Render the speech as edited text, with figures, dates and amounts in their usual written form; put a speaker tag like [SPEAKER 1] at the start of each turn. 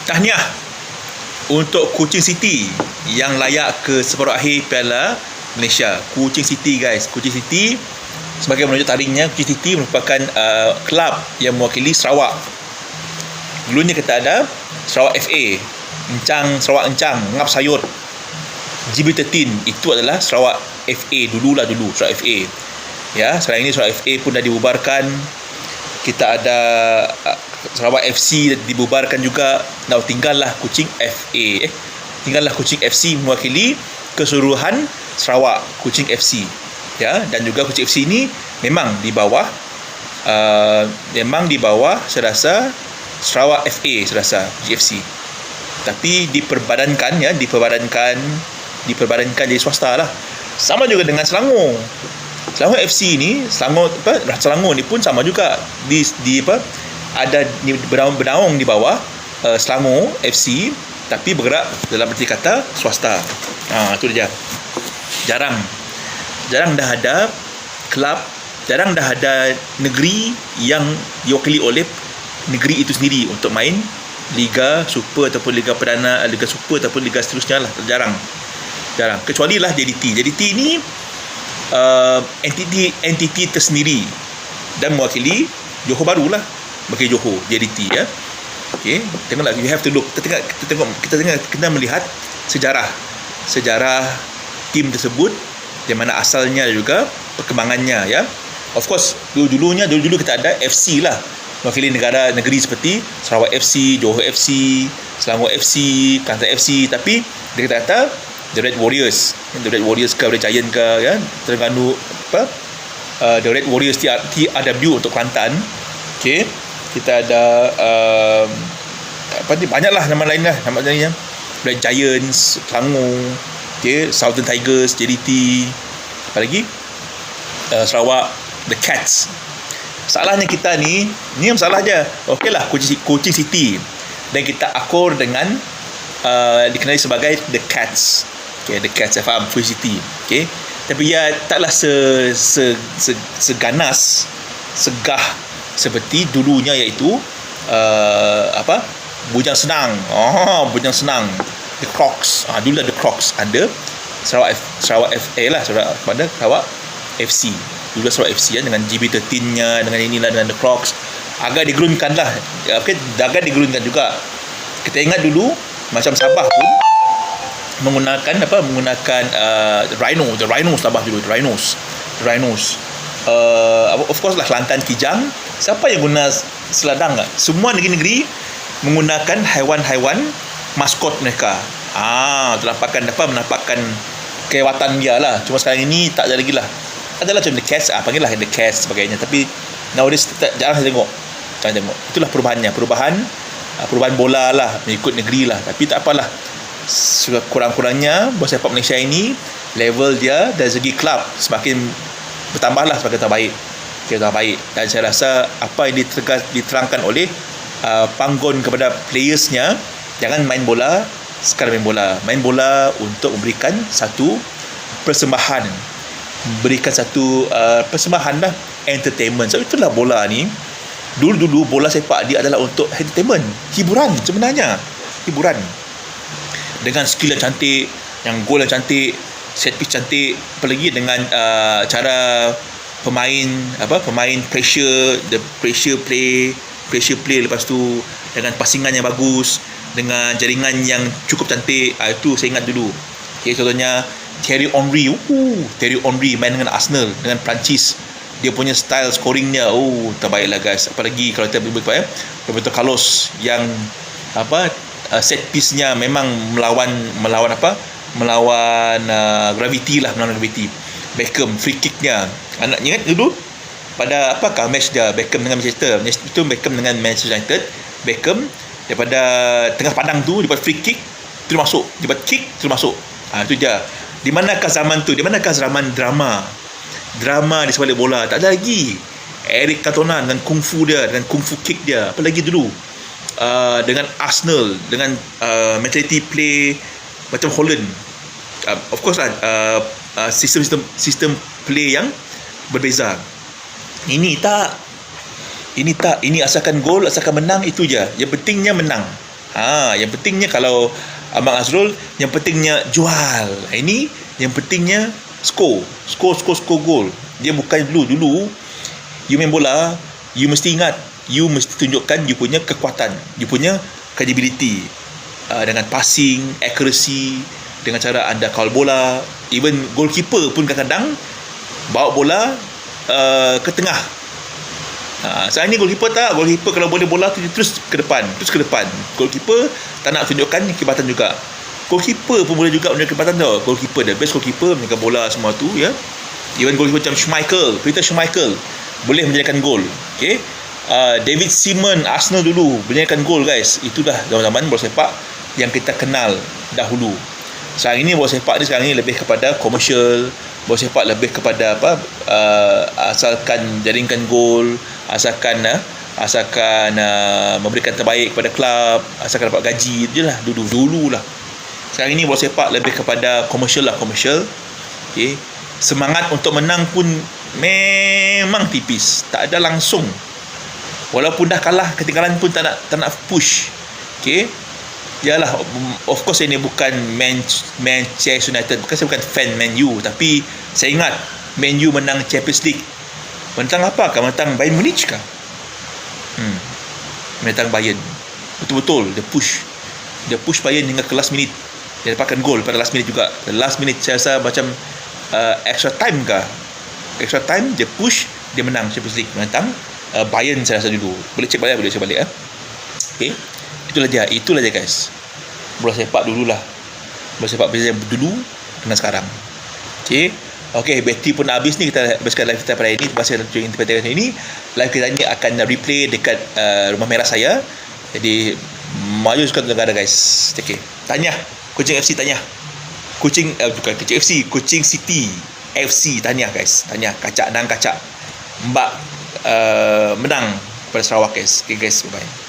[SPEAKER 1] Tahniah untuk Kuching City yang layak ke separuh akhir Piala Malaysia. Kuching City guys, Kuching City sebagai menunjuk taringnya, Kuching City merupakan kelab yang mewakili Sarawak. Dulunya kita ada Sarawak FA, Sarawak Encang, Ngap Sayut. GB13 itu adalah Sarawak FA dulu Sarawak FA. Ya, sekarang ini Sarawak FA pun dah dibubarkan. Kita ada Sarawak FC dibubarkan juga. Now tinggallah Kuching FA. Tinggallah Kuching FC mewakili keseluruhan Sarawak, Kuching FC. Ya, dan juga Kuching FC ini memang di bawah saya rasa Sarawak FA, saya rasa Kuching FC. Tapi diperbadankan jadi swasta lah. Sama juga dengan Selangor. Selangor FC ni, Selangor ni pun sama juga ada bernaung di bawah Selangor FC, tapi bergerak dalam arti kata swasta. Itu dia. Jarang dah ada kelab, jarang dah ada negeri yang diwakili oleh negeri itu sendiri untuk main Liga Super ataupun Liga Perdana, Liga Super ataupun Liga seterusnya lah. Jarang. Kecuali lah JDT ni entiti tersendiri dan mewakili Johor baru lah, bagi Johor JDT ya. Okey, tengoklah, you have to look. Kita kena melihat sejarah tim tersebut, di mana asalnya juga perkembangannya ya. Of course dulu kita ada FC lah, mewakili negeri seperti Sarawak FC, Johor FC, Selangor FC, Kelantan FC. Tapi dia kata The Red Warriors ke The Giant ke ya, Terengganu The Red Warriors TRW untuk Kelantan. Okey, kita ada banyaklah nama lain lah, Red Giants Selangor, okey, Southern Tigers JDT, apa lagi, Sarawak The Cats. Masalahnya kita ni masalah je. Okeylah, Kuching City, dan kita akur dengan dikenali sebagai The Cats. Okay, The Cats, saya faham, Kuching City. Okay, tapi ya taklah seganas, segah seperti dulunya, iaitu Bujang Senang. Bujang Senang, The Crocs. Dulu ada The Crocs, ada Sarawak FA lah, Sarawak FC. Dulu Sarawak FC ya, dengan GB13-nya, dengan inilah, dengan The Crocs. Agak digerunkan lah. Agak digerunkan juga. Kita ingat dulu macam Sabah pun menggunakan The Rhinos Sabah dulu, The Rhinos. Of course lah, Kelantan Kijang. Siapa yang guna seladang? Semua negeri-negeri menggunakan haiwan-haiwan maskot mereka. Menampakkan kehebatan dia lah. Cuma sekarang ini tak ada lagi lah. Adalah macam The Cats, panggillah The Cats sebagainya. Tapi nowadays jarang saya tengok. Itulah perubahan bola lah, mengikut negeri lah. Tapi tak apalah, kurang-kurangnya bola sepak Malaysia ini level dia dari segi kelab semakin bertambah lah, semakin terbaik. Dan saya rasa apa yang diterangkan oleh Panggon kepada playersnya, jangan main bola sekadar main bola untuk memberikan satu persembahan, lah, entertainment. So itulah bola ni. Dulu bola sepak dia adalah untuk entertainment, hiburan sebenarnya, dengan skill yang cantik, yang gol yang cantik, set piece cantik, apalagi dengan cara pemain pressure play, lepas tu dengan passingan yang bagus, dengan jaringan yang cukup cantik. Itu saya ingat dulu. Okay, contohnya Thierry Henry main dengan Arsenal, dengan Perancis. Dia punya style scoringnya terbaiklah guys. Apalagi kalau kita berbual Roberto Carlos yang set piece-nya memang melawan gravity. Beckham free kick-nya, anak ingat dulu pada match dia Beckham dengan Manchester United. Beckham daripada tengah padang tu, dia buat free kick terus masuk, dia buat kick terus masuk. Itu dia. Di manakah zaman drama di sebalik bola? Tak ada lagi. Eric Cantona dengan kungfu dia, dengan kungfu kick dia. Apalagi dulu dengan Arsenal, dengan mentality play macam Holland. Of course lah, sistem play yang berbeza. Ini tak. Ini asalkan gol, asalkan menang, itu je. Yang pentingnya menang. Yang pentingnya kalau Abang Azrul, yang pentingnya jual. Ini yang pentingnya skor gol. Dia bukan dulu you main bola, you mesti ingat, you mesti tunjukkan you punya kekuatan, you punya credibility, dengan passing, accuracy, dengan cara anda kawal bola. Even goalkeeper pun kadang-kadang bawa bola ke tengah. Sekarang ni goalkeeper kalau boleh bola tu terus ke depan. Goalkeeper tak nak tunjukkan kehebatan juga. Goalkeeper pun boleh juga punya kehebatan tau. Goalkeeper, the best goalkeeper menjaga bola semua tu, ya. Even goalkeeper macam Peter Schmeichel boleh menjadikan gol. Okay. David Seaman, Arsenal dulu menjadikan gol, guys. Itulah zaman-zaman bola sepak yang kita kenal dahulu. Sekarang ini bola sepak ni sekarang ni lebih kepada komersial. Bola sepak lebih kepada asalkan jaringkan gol, asalkan memberikan terbaik kepada klub, asalkan dapat gaji je lah. Dulu lah. Sekarang ini bola sepak lebih kepada komersial. Okay. Semangat untuk menang pun memang tipis, tak ada langsung. Walaupun dah kalah, ketinggalan pun tak nak push. Okay. Yalah, of course ini bukan Manchester United, bukan, saya bukan fan Man U, tapi saya ingat Man U menang Champions League. Menang apa? Menang Bayern Munich kah? Menang Bayern. Betul-betul dia push Bayern hingga ke last minute. Dia dapatkan gol pada last minute juga. Last minute saya rasa macam extra time kah? Extra time dia push, dia menang Champions League, menang Bayern saya rasa dulu. Boleh cek balik Okay. Itulah dia guys. Bola sepak dululah. Bola sepak dulu dengan sekarang. Okay, bateri pun habis ni. Kita habiskan live kita pada hari ni. Terima kasih untuk interpretasi ini. Live kita ni akan replay dekat Rumah Merah saya. Jadi maju suka negara guys. Okay. Tanya Kuching FC, tanya Kuching bukan Kuching FC, Kuching City FC, tanya guys. Tanya kacak Mbak menang pada Sarawak guys. Okay guys, bye.